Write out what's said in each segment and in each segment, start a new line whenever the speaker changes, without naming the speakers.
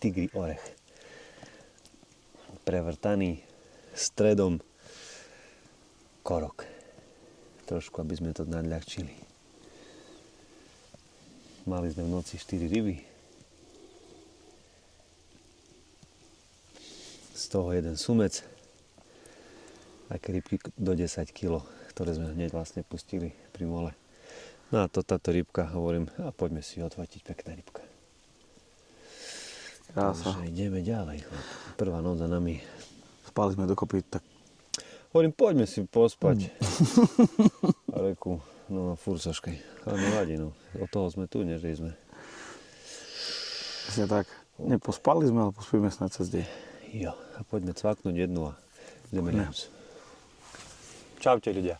tigri orech. Prevrtaný stredom korok. Trošku, aby sme to nadľahčili. Mali sme v noci 4 ryby. Z toho jeden sumec. Také rybky do 10 kg, ktoré sme hneď vlastne pustili pri mole. No a táto rybka, hovorím, a poďme si ju odfotiť, pekná rybka.
Krása.
Takže ideme ďalej. Prvá noc za nami.
Spali sme dokopy, tak...
Hovorím, poďme si pospať. A reku, no furt soškaj. Ale nevadí, no. Od toho sme tu, než sme.
Vlastne tak. Nepospali sme, ale pospíme snad cez deň.
Jo, a poďme cvaknúť jednu a ideme nájsť. Čaute ľudia.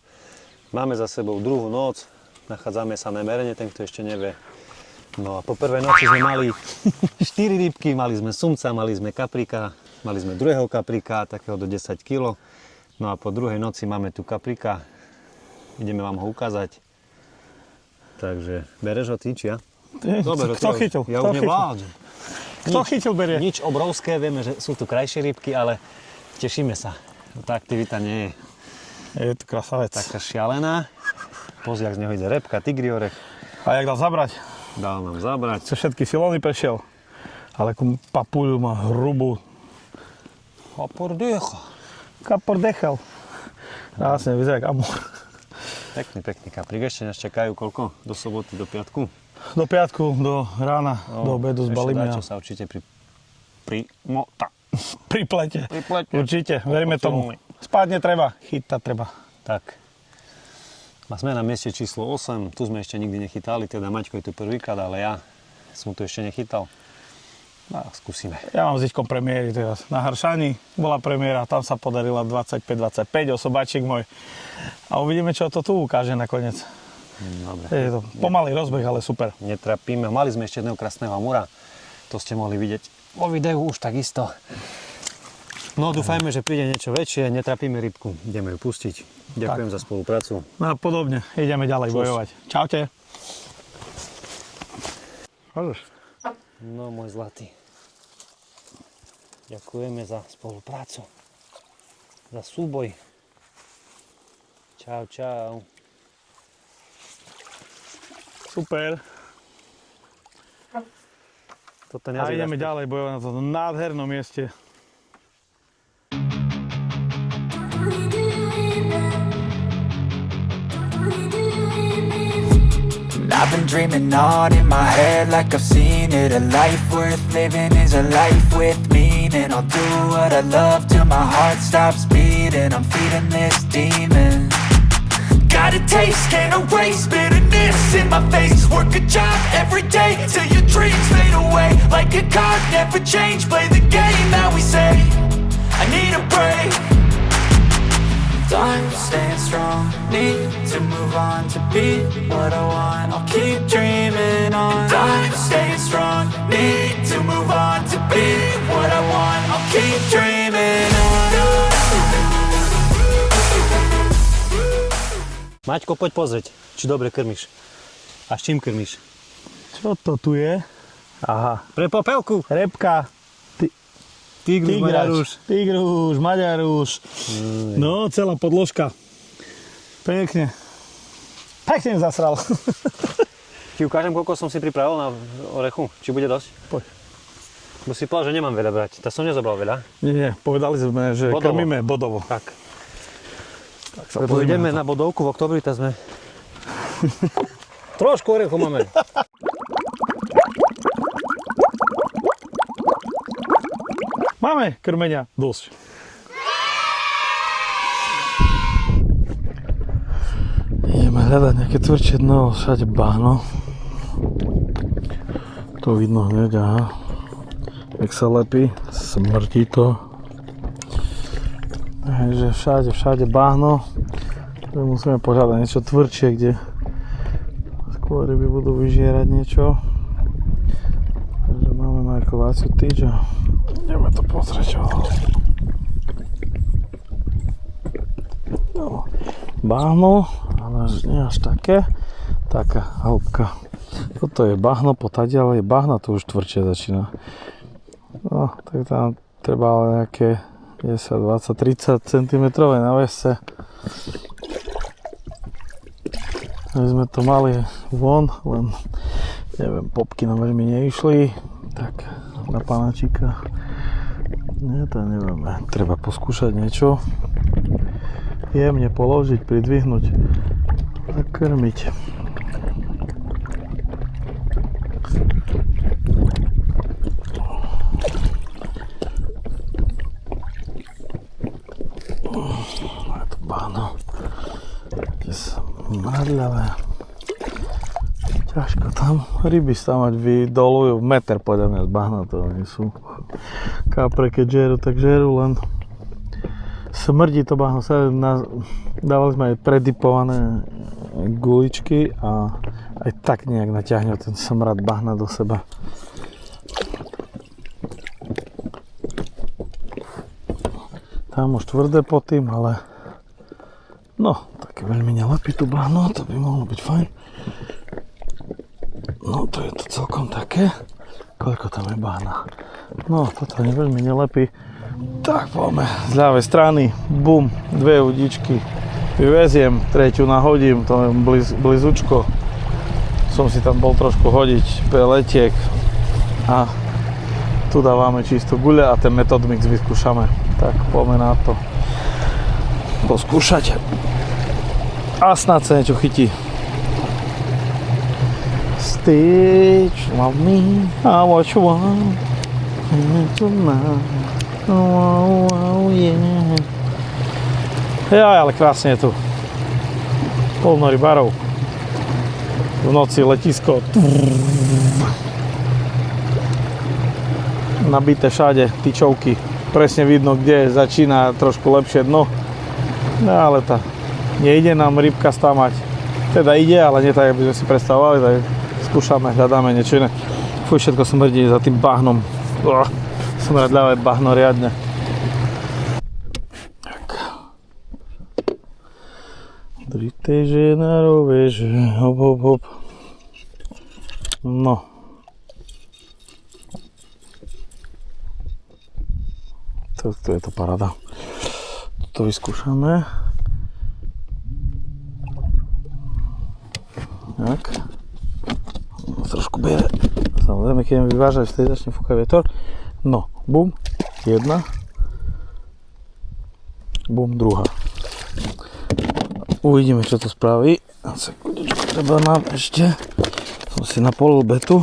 Máme za sebou druhú noc. Nachádzame sa na Merene, ten, kto ešte nevie. No a po prvej noci sme mali 4 rybky, mali sme sumca, mali sme kaprika, mali sme druhého kaprika, takého do 10 kg. No a po druhej noci máme tu kaprika. Ideme vám ho ukázať. Takže bereš ho ty, či ja?
Dobre, kto chytil?
Ja už nevládam.
Kto chytil berie?
Nič obrovské, vieme, že sú tu krajšie rybky, ale tešíme sa. Tá aktivita nie je
Je to krasavec.
taká šialená. Pozri, jak z neho ide repka, tigri orech.
A jak dal zabrať?
Dal nám zabrať.
Cez všetky silóny prešiel. Ale akú papuľu má hrubú. Kapor dechal. Krásne, vyzerá jak amor.
Pekný kaprík. Ešte nás čakajú koľko? Do soboty, do piatku?
Do piatku, do rána, do obedu zbalíme.
Ešte sa určite
Priplete.
Priplete.
Určite, veríme tomu. Spať netreba, chytať treba.
Tak. A sme na mieste číslo 8. Tu sme ešte nikdy nechytali, teda Maťko je tu prvýkrát, ale ja som tu ešte nechytal. No, skúsime.
Ja mám s Iťkom premiéry teraz. Na Hršani bola premiéra, tam sa podarila 25-25, osobačík môj. A uvidíme, čo to tu ukáže nakoniec.
Dobre.
Je to pomalý rozbeh, ale super.
Netrapíme. Mali sme ešte jedného krásneho amura. To ste mohli vidieť vo videu už takisto. No, dúfajme, že príde niečo väčšie. Netrapíme rybku. Ideme ju pustiť. Ďakujem za spoluprácu.
No a podobne. Ideme ďalej bojovať. Čaute. Môžeš?
No, môj zlatý. Ďakujeme za spoluprácu. Za súboj. Čau, čau.
Super.
Toto
A ideme ďalej bojovať na tomto nádhernom mieste.
I've been dreaming on in my head like I've seen it. A life worth living is a life with meaning. I'll do what I love till my heart stops beating. I'm feeding this demon. Got a taste, can't erase bitterness in my face. Work a job every day till your dreams fade away. Like a card, never change, play the game that we say. I need a break. I'm staying strong, need to move on to be what I want. I'll keep dreaming on. I'm staying strong, need to move on to be what I want. I'll keep dreaming on.
Maťko, poď pozrieť, či dobre krmiš. A s čím krmiš?
Čo to tu je? Aha.
Pre popelku.
Repka.
Tigrus,
Maďarúš. No, celá podložka. Pekne. Pekne zasral.
Ti ukážem, koľko som si pripravil na orechu. Či bude dosť?
Poď.
Bo si povedal, že nemám veľa brať. Tak som nezobral veľa.
Nie, povedali sme, že
Bodovo.
krmíme bodovo.
Tak.
Tak sa
Lebo
pozrieme
ideme na bodovku v oktobri, tak sme... Trošku orechu máme.
Máme krmenia dosť. Ideme hľadať nejaké tvrdšie dno, všade bahno. To vidno hneď, aha. Jak sa lepí, smrtí to. Takže všade bahno. Musíme požiadať niečo tvrdšie, kde skôr ryby budú vyžierať niečo. Takže máme markovaciu tyč a ideme to pozrieť. No, bahno, ale nie až také. Taká hĺbka. Toto je bahno, potadiaľ je bahna, to už tvrdšie začína. No, tak tam treba ale nejaké 10, 20, 30 cm návesce. My sme to mali von, len neviem, popky nám veľmi neišli, tak na panáčika. Nie, to nevieme. Treba poskúšať niečo. Jemne položiť, pridvihnúť a krmiť. Je to bahno. Smradľavé. Ťažko tam. Ryby stavať vydolujú meter podľa mňa z bahna, to oni sú. Kapre keď žerú, tak žerú, len smrdí to bahno. Dávali sme aj predipované guličky a aj tak nejak naťahne ten smrad bahna do seba. Tam už tvrdé pod tým, ale no, také veľmi nelepí tu bahno, to by mohlo byť fajn. No, to je to celkom také. Koľko tam je bahna? No, toto je veľmi nelepí. Tak, poďme z ľavej strany. Bum, dve udičky. Vyveziem, tretiu nahodím, to je blízučko. Som si tam bol trošku hodiť peletiek. A tu dávame čisto guľa a ten Method Mix vyskúšame. Tak, poďme na to. Poskúšať. A snad sa niečo chytí. Stitch, love me, I what you want. Oh, yeah. Jaj, ale krásne je tu. Polno rybárov. V noci letisko. Nabité všade tyčovky. Presne vidno, kde začína trošku lepšie dno. No ale nejde nám rybka stamať. Teda ide, ale nie tak, aby sme si predstavovali. Tak skúšame, hľadáme niečo iné. Fuj, všetko smrdí za tým bahnom. Smradľavé bahno riadne. Tak. Driteže na roveže. Hop, hop, hop. No. To je to paráda. Toto vyskúšame. Tak. Trošku bere. Samozrejme, keď idem vyvážať, vtedy začne fúkať vietor. No, bum, jedna. Bum, druhá. Uvidíme, čo to spraví. Sekundičku, treba nám ešte. Som si napolil betu.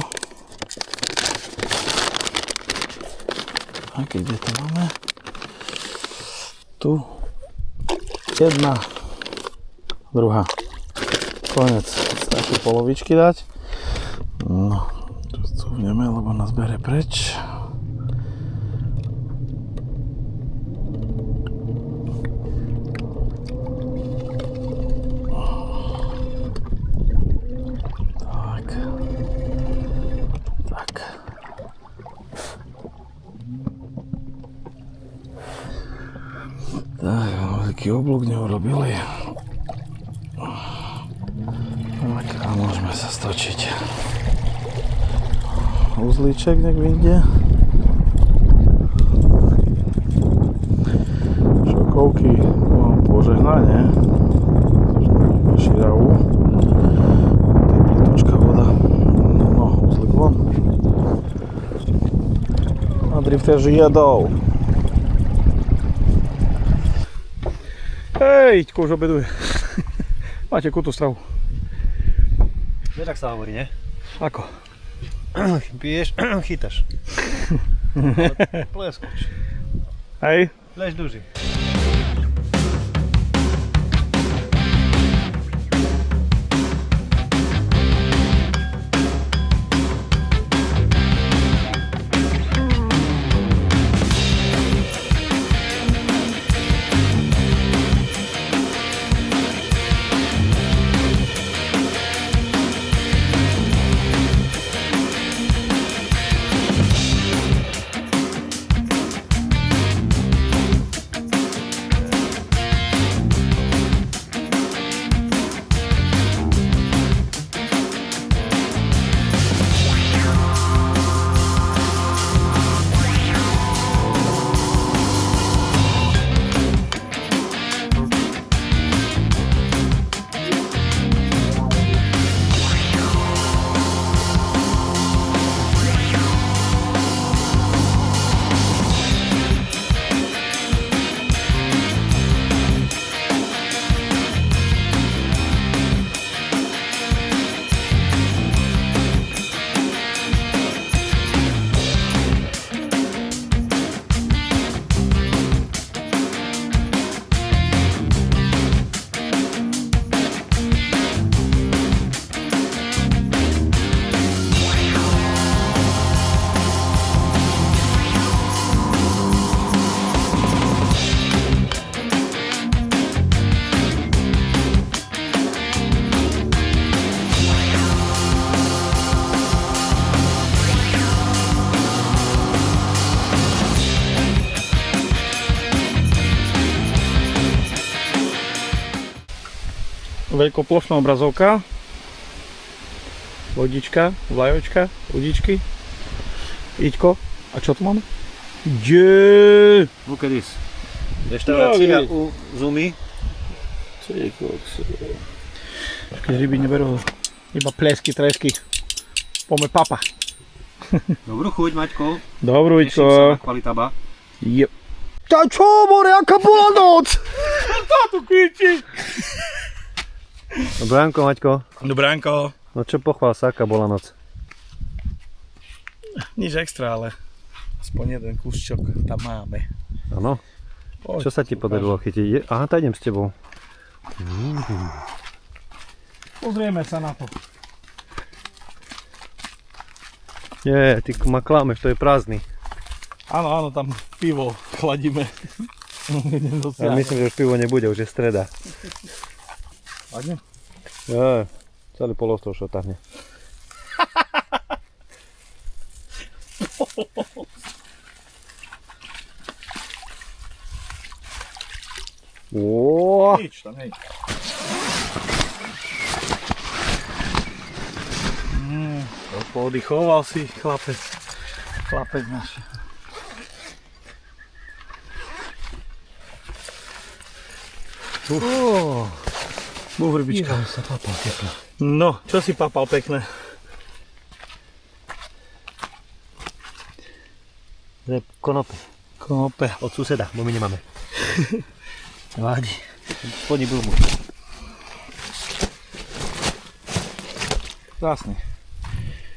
A kde to máme? Tu. Jedna. Druhá. Konec. Stačí polovičky dať. No, tu cúvneme, lebo nás bere preč. Tak. Tak. Tak, taký oblúk neurobili. Tak, a môžeme sa stočiť. Uzlíček nech vyjde. Šokovky mám požehnanie. Širavu. To je plitučká voda. No, uzlík von. A drifteři jedou. Hej, Iťko už obeduje. Máte kutú stravu.
Nie tak sa hovorí, nie?
Ako?
Piješ, chytaš. Pleskoč.
Hej.
Lež duži.
veľkoplošná obrazovka. Vodička, vlajočka, udičky. Iďko. A čo tu máme?
Look at this. Reštaurácia u Zumi.
Keď ryby neberú, iba plesky, tresky. Poďme papa.
Dobrú chuť, Maťko.
Dobrú,
Teším sa
Iďko.
na kvalitaba.
Jep. Tá čo, more, aká bola noc? Táto kvíči.
Dobránko, Maťko.
Dobránko.
No čo pochvál sa, aká bola noc?
Nič extra, ale aspoň jeden kúsčok tam máme.
Áno. Čo sa ti podarilo chytiť? Aha, tak idem s tebou.
Pozrieme sa na to.
Nie, ty ma klameš, to je prázdny.
Áno, tam pivo chladíme.
Ja myslím, že už pivo nebude, už je streda.
Padne?
Ja, celý polostrov už otáhne.
Nič tam, hej. Pooddychoval si chlapec náš.
Rybička sa papal pekne.
No, čo si papal pekné?
Konope.
Konope.
Od suseda, bo my nemáme.
Vádi.
Spodní bulmu.
Krásne.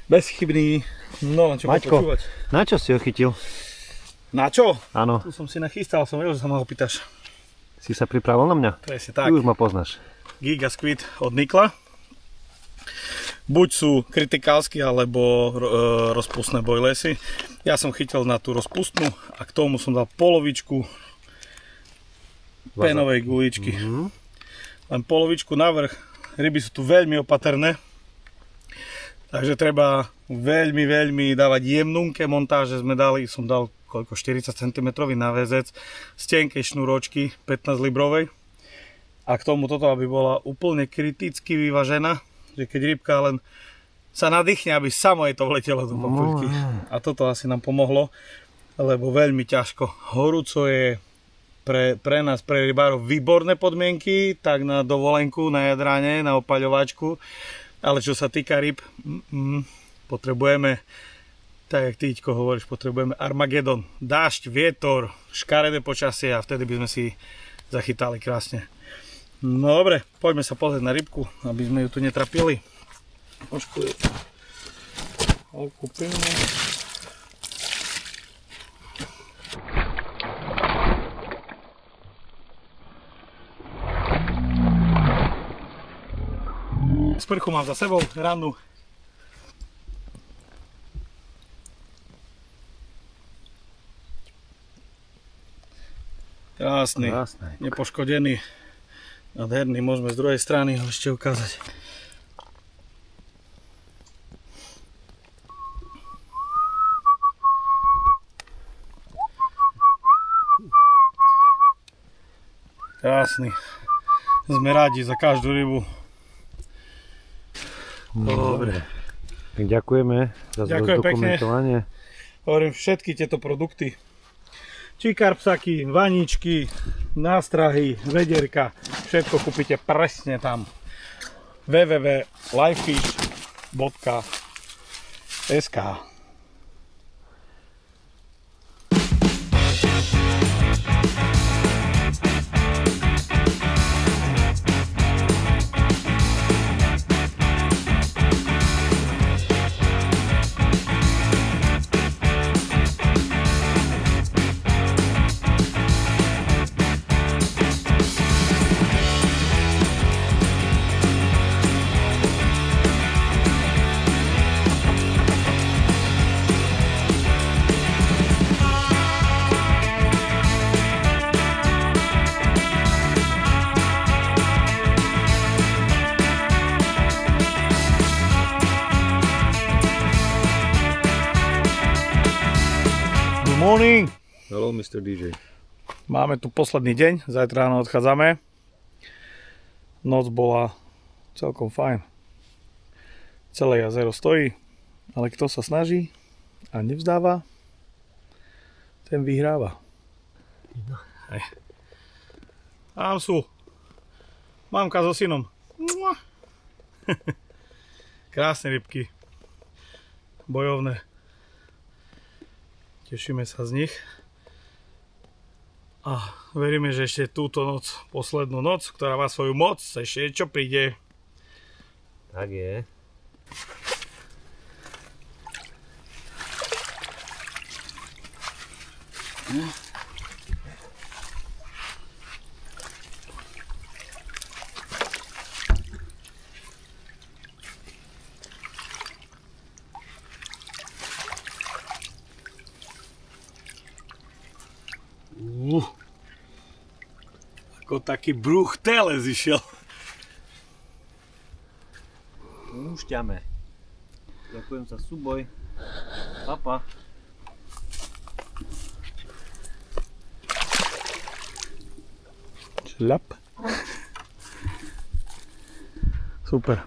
Bezchybný. No, len čo
Maťko,
počúvať.
na čo si ho chytil?
Na čo?
Áno,
Tu som si nachystal, som vedel, že sa ma opýtaš.
si sa pripravil na mňa?
Presne
Ty
tak.
už ma poznáš.
Giga Squid od Nikla. Buď sú kritikálsky, alebo rozpustné bojlesy. Ja som chytil na tú rozpustnú a k tomu som dal polovičku pénovej guličky. Len polovičku navrch. Ryby sú tu veľmi opatrné. Takže treba veľmi dávať jemnúnke montáže. Som dal koľko, 40 cm náväzec z tenkej šnúročky 15 librovej. A k tomu toto, aby bola úplne kriticky vyvažená, že keď rybka len sa nadýchne, aby samo jej to vletelo do papuľky. A toto asi nám pomohlo, lebo veľmi ťažko. Horúco je pre nás, pre rybárov, výborné podmienky, tak na dovolenku, na jadráne, na opaľovačku. Ale čo sa týka ryb, potrebujeme, tak jak ty, Iťko, hovoríš, potrebujeme Armagedon. Dážď, vietor, škaredé počasie a vtedy by sme si zachytali krásne. No dobre, poďme sa pozrieť na rybku, aby sme ju tu netrapili. Trošku je okúpime. Sprchu mám za sebou, rannú. Krásny, nepoškodený, nádherný, môžeme z druhej strany ho ešte ukázať. Krásny, sme rádi za každú rybu. Dobre.
Ďakujeme za dokumentovanie.
Hovorím, všetky tieto produkty, či karpsaky, vaničky, nástrahy, vederka, všetko kúpite presne tam. www.livefish.sk. Morning.
Hello, Mr. DJ.
Máme tu posledný deň, zajtra ráno odchádzame. Noc bola celkom fajn. Celé jazero stojí, ale kto sa snaží a nevzdáva, ten vyhráva. Hej. Tam sú. Mamka so synom. Mua. Krásne rybky. Bojovné. Tešíme sa z nich. A veríme, že ešte túto noc, poslednú noc, ktorá má svoju moc, ešte čo príde.
Tak je.
Ako taký bruch teles išiel.
Púšťame. Ďakujem za súboj. Papa.
Šľap. Super.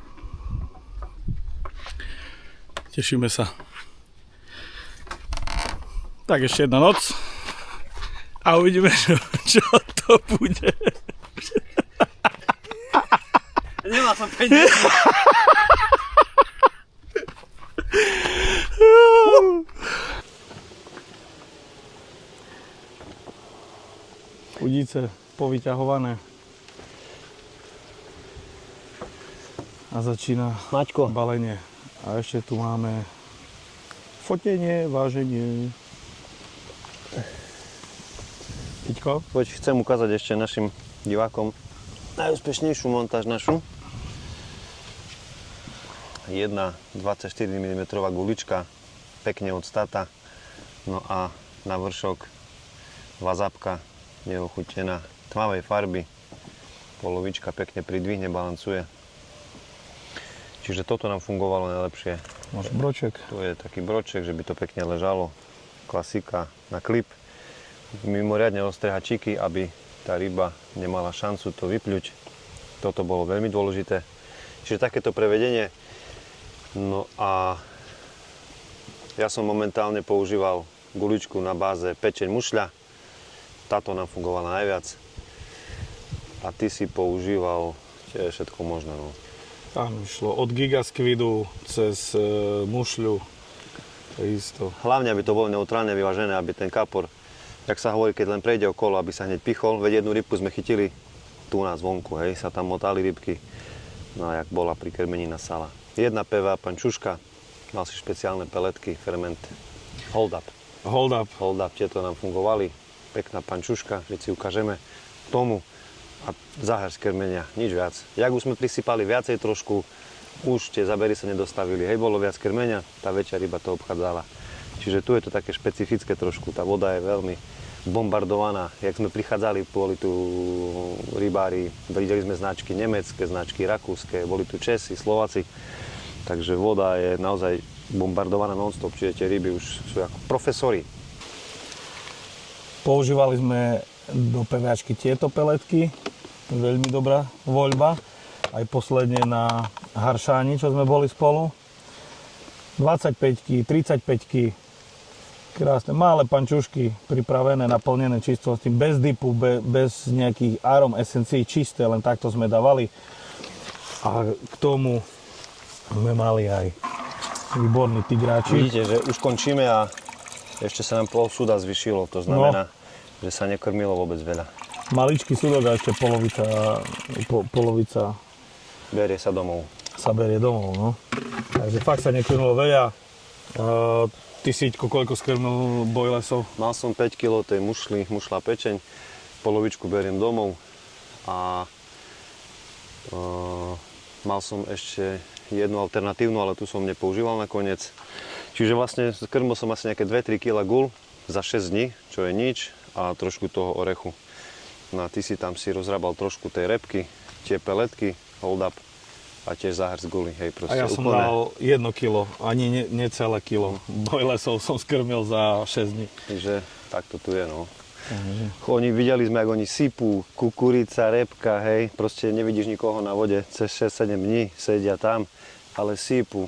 Tešíme sa. Tak ešte jedna noc. A uvidíme, čo to bude.
Nemal som peniaze.
Udíce povyťahované. A začína
Maťko.
balenie. A ešte tu máme fotenie, váženie. Piťko?
Poď, chcem ukázať ešte našim divákom najúspešnejšiu montáž našu. Jedna 24 mm gulička, pekne od Stata. No a na vršok vazapka, neochutená, tmavej farby. Polovička pekne pridvihne, balancuje. Čiže toto nám fungovalo najlepšie.
Máš broček.
To je taký broček, že by to pekne ležalo. Klasika na klip. Mimoriadne ostré hačíky, aby tá ryba nemala šancu to vypľuť. Toto bolo veľmi dôležité. Čiže takéto prevedenie. No a ja som momentálne používal guličku na báze pečeň mušľa. Táto nám fungovala najviac. A ty si používal všetko možné. No.
Tam išlo od gigaskvidu cez mušľu. Isto.
Hlavne, aby to bolo neutrálne vyvážené, aby ten kapor, jak sa hovorí, keď len prejde okolo, aby sa hneď pichol. Veď jednu rybku sme chytili tu na zvonku, hej, sa tam motali rybky. No a jak bola pri krmení na sala. Jedna PVA pančuška, mal si špeciálne peletky, ferment, hold up.
Hold up.
Hold up, tieto nám fungovali. Pekná pančuška, že si ukážeme tomu. A záhľad z krmenia, nič viac. Jak už sme prisypali viacej trošku, už tie zabery sa nedostavili. Hej, bolo viac krmenia, tá väčšia ryba to obchádzala. Čiže tu je to také špecifické trošku, tá voda je veľmi bombardovaná. Jak sme prichádzali, boli tu rybári, videli sme značky nemecké, značky rakúske, boli tu Česi, Slováci. Takže voda je naozaj bombardovaná non-stop, čiže tie ryby už sú ako profesori.
Používali sme do PVAčky tieto peletky, veľmi dobrá voľba. Aj posledne na Haršáni, čo sme boli spolu. 25-ky, 35-ky, krásne, malé pančušky, pripravené, naplnené čisto s tým, bez dipu, bez nejakých arom esencií, čisté, len takto sme dávali. A k tomu sme mali aj výborný tigráčik.
Vidíte, že už končíme a ešte sa nám pol súda zvyšilo, to znamená, že sa nekrmilo vôbec veľa.
Maličký súdok a ešte polovica
Berie sa domov.
sa berie domov, no. Takže fakt sa nekrmilo veľa. Ty Siťko, koľko skrmil bojlesov?
Mal som 5 kg tej mušla pečeň, polovičku beriem domov a mal som ešte jednu alternatívnu, ale tu som nepoužíval nakoniec. Čiže vlastne krmil som asi nejaké 2-3 kg gul za 6 dní, čo je nič, a trošku toho orechu. No a ty si tam rozrábal trošku tej repky, tie peletky, hold up a tiež záhrc guly. Hej, proste
A ja som dal 1 kilo, ani necelé kilo. Bojlesov som skrmil za 6 dní.
Takže takto tu je, no. Oni videli sme, ako oni sypú, kukurica, repka, hej, proste nevidíš nikoho na vode, cez 6-7 dní sedia tam, ale sypú.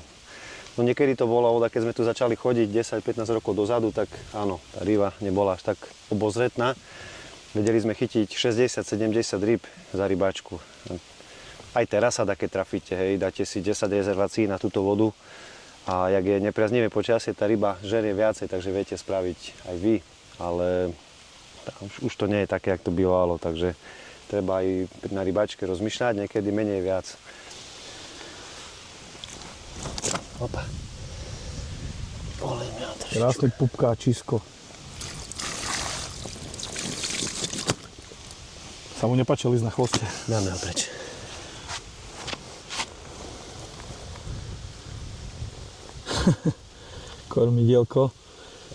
No niekedy to bola voda, keď sme tu začali chodiť 10-15 rokov dozadu, tak áno, tá ryba nebola až tak obozretná. Vedeli sme chytiť 60-70 rýb za rybáčku. Aj teraz sa dá, keď trafíte, hej, dáte si 10 rezervácií na túto vodu a jak je nepriaznivé počasie, tá ryba žerie viacej, takže viete spraviť aj vy, ale už to nie je také, jak to bývalo, takže treba aj na rybáčke rozmýšľať, niekedy menej viac. Opa. Olej mňa trošičku.
Krásne pupkáčisko. Sa mu nepáčil ísť na chvoste.
Dáme ho preč.
Kormidielko.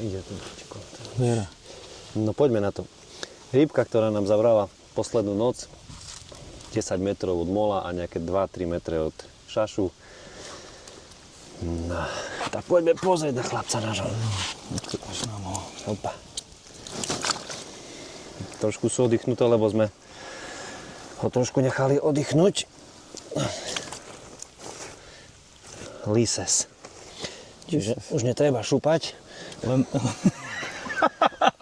Ide tu trošku.
Viera.
No poďme na to. Rybka, ktorá nám zavrala poslednú noc, 10 metrov od mola a nejaké 2-3 metre od šašu. No, tak poďme pozrieť na chlapca nášho. Opa. Trošku sú oddychnuté, lebo sme ho trošku nechali oddychnúť. Lises. Čiže už netreba šúpať.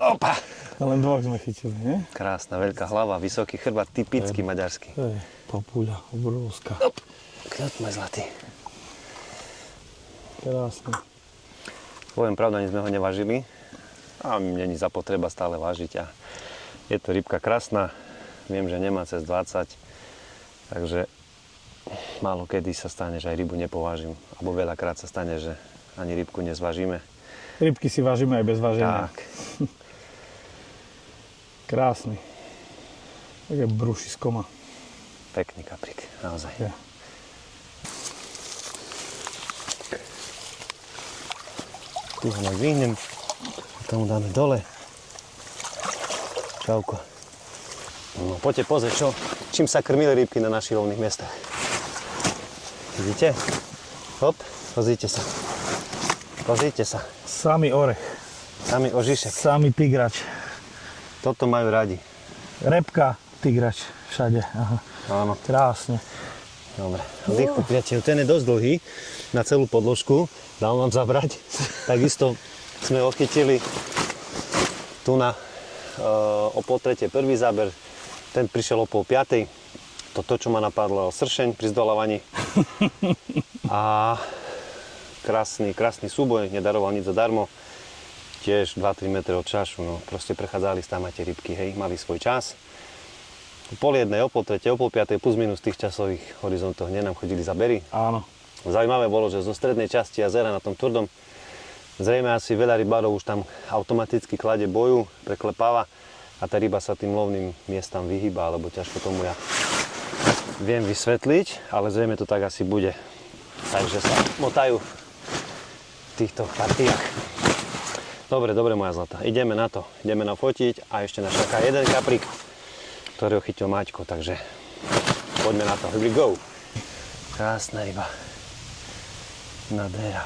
Opa.
Len dvoch sme chytili, nie?
Krásna, veľká hlava, vysoký chrbát, typický maďarský.
To je papuľa, obrovská.
Knot môj zlatý.
Krásne.
Poviem pravdu, ani sme ho nevážili. A není zapotreba stále vážiť. A je to rybka krásna. Viem, že nemá cez 20. Takže málo kedy sa stane, že aj rybu nepovážim. Alebo veľakrát sa stane, že ani rybku nezvážime.
Rybky si vážime aj bez váženia.
Tak.
Krásny. Také brúšisko má.
Pekný kaprík, naozaj.
Je.
Tu ho vyhnem. Tomu dáme dole. Čauko. No, poďte pozrieť, čím sa krmili rybky na našich lovných miestach. Vidíte? Hop, pozrite sa. Pozrite sa.
Samý orech.
Samý ožišek.
Samý tigrač.
Toto majú radi.
Repka, tigrač. Všade. Aha.
Áno.
Krásne.
Dobre. Dýchu, priateľ. Ten je dosť dlhý na celú podložku. Dám vám zabrať. Takisto sme odchytili tu na o 2:30 prvý záber. Ten prišiel o 4:30. To, čo ma napadlo, sršeň pri zdolávaní. A krásny súboj, nedaroval nič zadarmo. Tiež 2-3 metre od čašu, no proste prechádzali tam aj tie rybky, hej, mali svoj čas. O 2:30, o 3:30, o 4:30, plus minus tých časových horizontoch, nám chodili zabery.
Áno.
Zaujímavé bolo, že zo strednej časti jazera na tom tvrdom zrejme asi veľa rybárov už tam automaticky klade boju, preklepáva a tá ryba sa tým lovným miestam vyhýba, alebo ťažko tomu ja viem vysvetliť, ale zrejme to tak asi bude. Takže sa motajú v týchto partiách. Dobre, moja zlatá. Ideme na to. Ideme nafotiť a ešte nás čaká jeden kaprík, ktorého chytil Maťko, takže poďme na to. Here we go. Krásna ryba. Nádhera.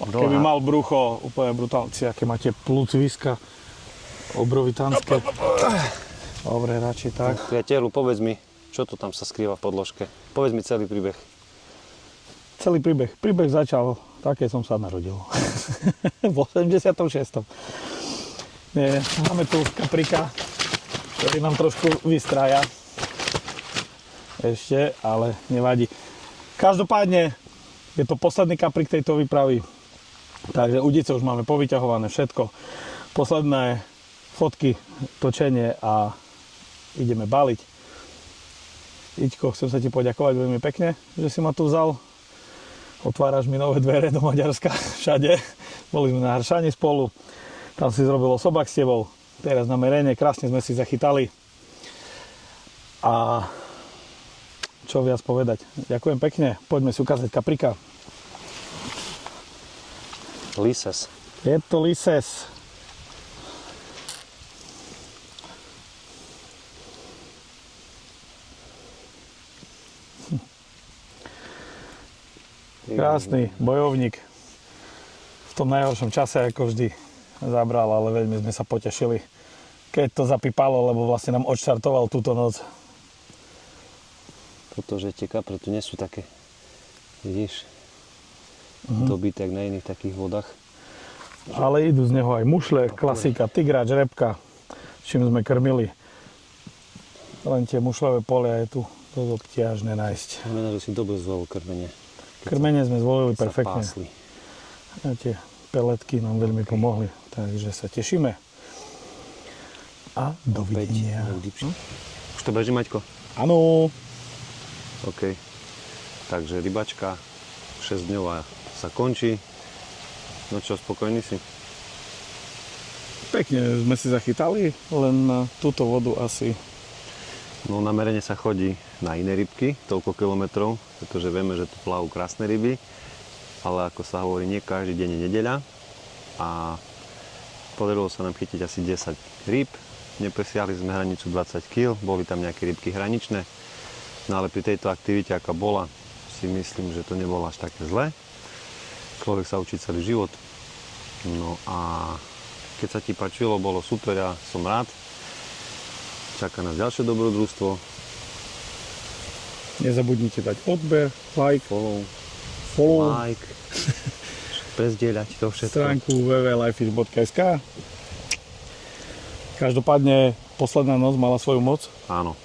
Keby mal brucho, úplne brutálne, aké máte plucviska obrovitánske. Dobre, radšej tak.
Priateľu, povedz mi, čo to tam sa skrýva v podložke. Povedz mi celý príbeh.
Celý príbeh. Príbeh začal, také som sa narodil. V 86. Nie, máme tu kaprika, ktorý nám trošku vystrája. Ešte, ale nevadí. Každopádne je to posledný kaprik tejto výpravy. Takže udice už máme povyťahované všetko. Posledné fotky, točenie a ideme baliť. Iťko, chcem sa ti poďakovať veľmi pekne, že si ma tu vzal. Otváraš mi nové dvere do Maďarska všade. Boli sme na Hršani spolu. Tam si zrobil osobák s tebou. Teraz na Merene, krásne sme si zachytali. A čo viac povedať. Ďakujem pekne. Poďme si ukázať kaprika.
Lises.
Je to lises. Krásny bojovník. V tom najhoršom čase, ako vždy. zabral, ale veľmi sme sa potešili, keď to zapípalo, lebo vlastne nám odštartoval túto noc.
Pretože tie kapre tu nie sú také, vidíš, dobité jak na iných takých vodách.
Ale idú z neho aj mušle, klasika, tigrač, repka, s čím sme krmili. Len tie mušľové polia je tu dosť obťažné nájsť.
Znamená, že si dobre zvolil krmenie.
Krmenie sme zvolili
Sa
perfektne.
pásli.
A tie peletky nám veľmi pomohli, takže sa tešíme. A dovidenia.
Už to beží, Maťko?
Áno.
OK. Takže rybačka 6-dňová sa končí. No čo, spokojný si?
Pekne sme si zachytali, len na túto vodu asi.
No na merenie sa chodí na iné rybky, toľko kilometrov, pretože vieme, že tu plavú krásne ryby, ale ako sa hovorí, nie každý deň je nedeľa a podarilo sa nám chytiť asi 10 rýb, nepresiahli sme hranicu 20 kg, boli tam nejaké rybky hraničné, no ale pri tejto aktivite, aká bola, si myslím, že to nebolo až také zlé. Človek sa učí celý život. No a keď sa ti páčilo, bolo super, ja som rád. Čaká nás ďalšie dobrodružstvo.
Nezabudnite dať odber, like,
Follow, like, prezdieľať to všetko.
stránku www.lifefish.sk. Každopádne posledná noc mala svoju moc.
Áno.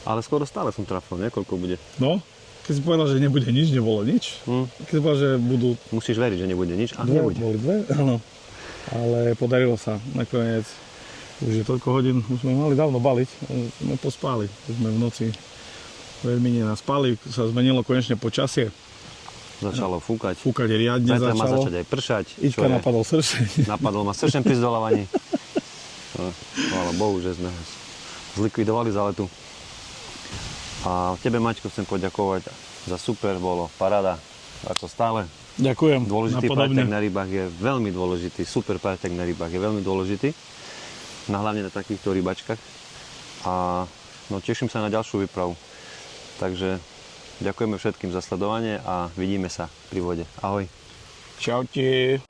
Ale skoro stále som trafil, niekoľko bude.
No, keď si povedal, že nebude nič, nebolo nič. Keď si povedal, že budú
Musíš veriť, že nebude nič a nebude.
boli dve, áno. Ale podarilo sa nakoniec. Už je toľko hodín, už sme mali dávno baliť, sme pospali. Už sme v noci veľmi nenaspali, sa zmenilo konečne počasie.
Začalo fúkať.
Fúkať riadne
Zajtra má
začalo.
začať aj pršať.
Ička napadol sršeň.
Napadol ma sršen pri zdolávaní. No, chvála Bohu, že sme ho zlikvidovali za letu. A tebe, Maťko, chcem poďakovať za super, bolo paráda, ako stále.
Ďakujem.
Dôležitý
Napodobne.
parťák na rybách je veľmi dôležitý, super parťák na rybách je veľmi dôležitý. No, hlavne na takýchto rybačkách. A no, teším sa na ďalšiu výpravu. Takže ďakujeme všetkým za sledovanie a vidíme sa pri vode. Ahoj.
Čaute.